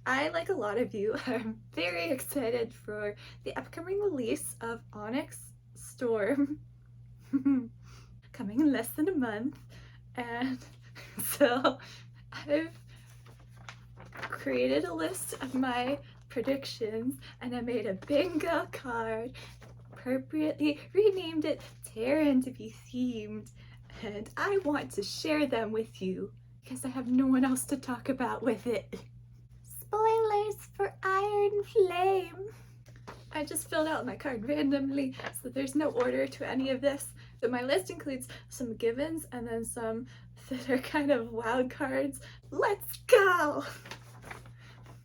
I, like a lot of you, am very excited for the upcoming release of Onyx Storm coming in less than a month. And so I've created a list of my predictions and I made a bingo card, appropriately renamed it Terran to be themed, and I want to share them with you because I have no one else to talk about with it. Spoilers for Iron Flame! I just filled out my card randomly, so there's no order to any of this. So my list includes some givens and then some that are kind of wild cards. Let's go!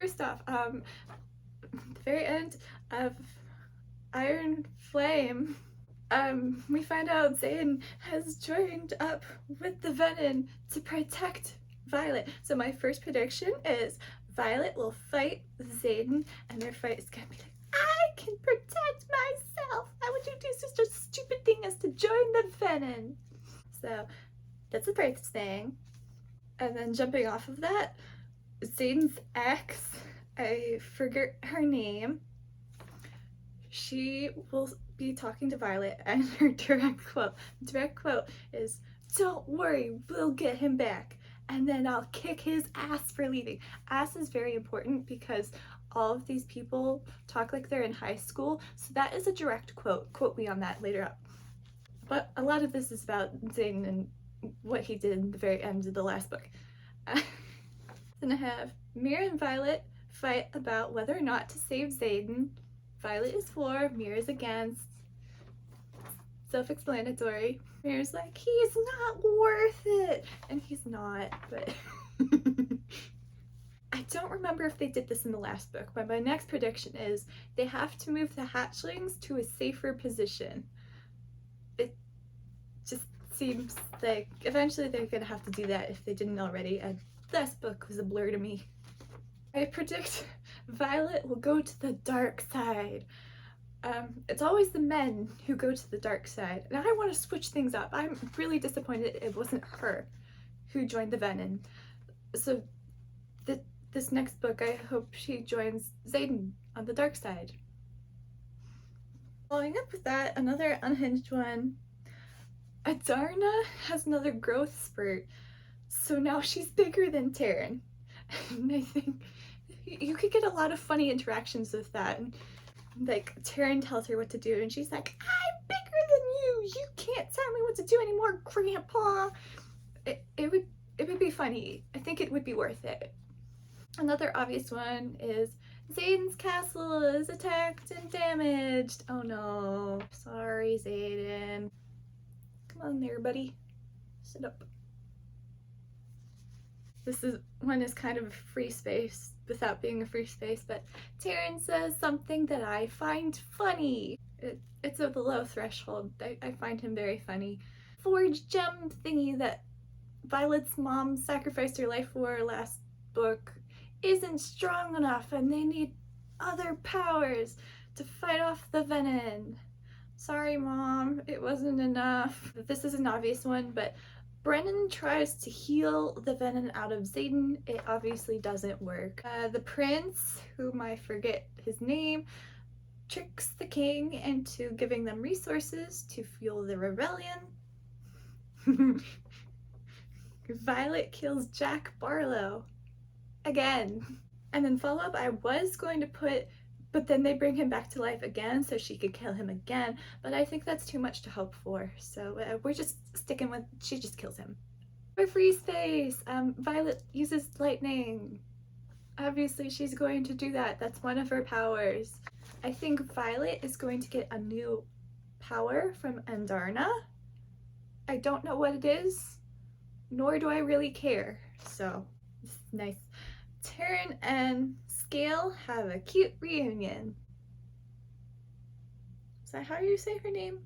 First off, the very end of Iron Flame, we find out Zane has joined up with the Venom to protect Violet. So my first prediction is Violet will fight Zayden, and their fight is gonna be like, I can protect myself! How would you do such a stupid thing as to join the Venom? So that's the first thing. And then jumping off of that, Zayden's ex, I forget her name, she will be talking to Violet, and her direct quote is, "Don't worry, we'll get him back, and then I'll kick his ass for leaving." Ass is very important because all of these people talk like they're in high school, so that is a direct quote. Quote me on that later up. But a lot of this is about Zane and what he did in the very end of the last book. Then I have Mira and Violet fight about whether or not to save Zayden. Violet is for, Mira's against. Self-explanatory. Mira's like, he's not worth it! And he's not, but... I don't remember if they did this in the last book, but my next prediction is they have to move the hatchlings to a safer position. It just seems like eventually they're gonna have to do that if they didn't already, and last book was a blur to me. I predict Violet will go to the dark side. It's always the men who go to the dark side, and I want to switch things up. I'm really disappointed it wasn't her who joined the Venom. So this next book, I hope she joins Zayden on the dark side. Following up with that, another unhinged one. Adarna has another growth spurt, so now she's bigger than Taryn. And I think you could get a lot of funny interactions with that. Like, Taryn tells her what to do, and she's like, I'm bigger than you! You can't tell me what to do anymore, Grandpa! It would be funny. I think it would be worth it. Another obvious one is Zayden's castle is attacked and damaged. Oh no. Sorry, Zayden. Come on there, buddy. Sit up. This one is kind of a free space without being a free space, but Taryn says something that I find funny. It's a low threshold. I find him very funny. Forged gem thingy that Violet's mom sacrificed her life for last book isn't strong enough, and they need other powers to fight off the Venom. Sorry, Mom, it wasn't enough. This is an obvious one, but Brennan tries to heal the Venom out of Zayden. It obviously doesn't work. The prince, whom I forget his name, tricks the king into giving them resources to fuel the rebellion. Violet kills Jack Barlow. Again. And then follow up, I was going to put, but then they bring him back to life again so she could kill him again, but I think that's too much to hope for, so we're just sticking with, she just kills him. For free space, Violet uses lightning. Obviously she's going to do that, that's one of her powers. I think Violet is going to get a new power from Adarna. I don't know what it is, nor do I really care, so this is nice. Taryn and Scale have a cute reunion. Is that how you say her name?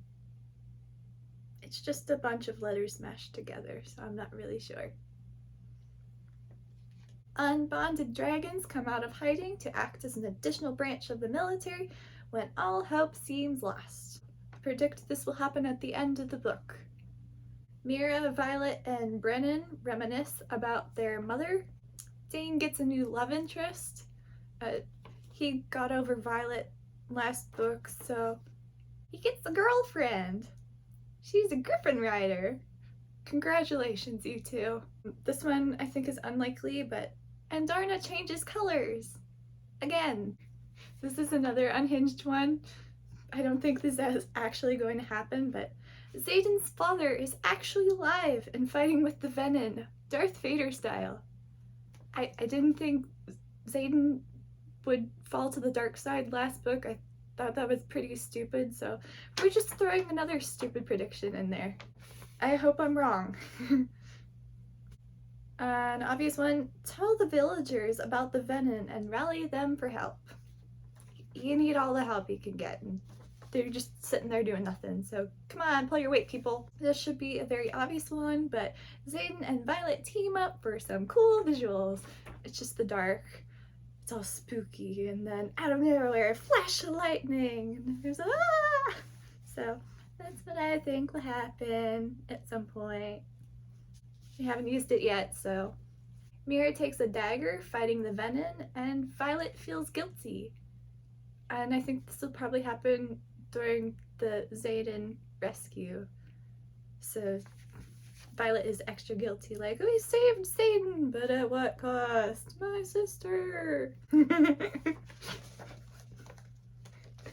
It's just a bunch of letters mashed together, so I'm not really sure. Unbonded dragons come out of hiding to act as an additional branch of the military when all hope seems lost. I predict this will happen at the end of the book. Mira, Violet, and Brennan reminisce about their mother. Zane gets a new love interest. He got over Violet last book, so he gets a girlfriend. She's a Griffin Rider. Congratulations, you two. This one I think is unlikely, but Andarna changes colors. Again. This is another unhinged one. I don't think this is actually going to happen, but Xaden's father is actually alive and fighting with the Venom, Darth Vader style. I didn't think Xaden would fall to the dark side last book. I thought that was pretty stupid, so we're just throwing another stupid prediction in there. I hope I'm wrong. An obvious one, tell the villagers about the Venom and rally them for help. You need all the help you can get, and they're just sitting there doing nothing, so come on, pull your weight, people. This should be a very obvious one, but Xaden and Violet team up for some cool visuals. It's just the dark, it's all spooky, and then out of nowhere, flash of lightning, and there's ah! So that's what I think will happen at some point. We haven't used it yet, so. Mira takes a dagger fighting the Venom, and Violet feels guilty. And I think this will probably happen during the Xaden rescue. So Violet is extra guilty, like, we saved Xaden, but at what cost? My sister!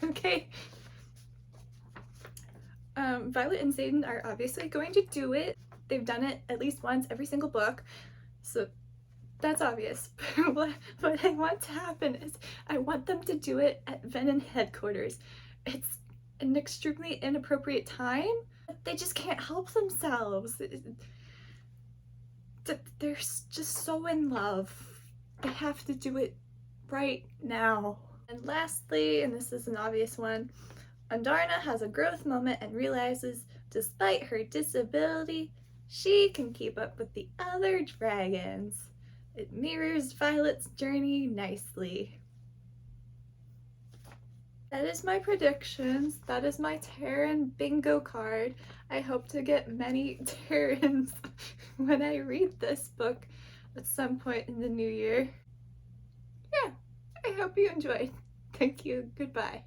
Okay. Violet and Xaden are obviously going to do it. They've done it at least once every single book, so that's obvious. What I want to happen is I want them to do it at Venom headquarters. It's an extremely inappropriate time. They just can't help themselves. They're just so in love. They have to do it right now. And lastly, and this is an obvious one, Andarna has a growth moment and realizes, despite her disability, she can keep up with the other dragons. It mirrors Violet's journey nicely. That is my predictions. That is my Terran bingo card. I hope to get many Terrans when I read this book at some point in the new year. Yeah, I hope you enjoyed. Thank you. Goodbye.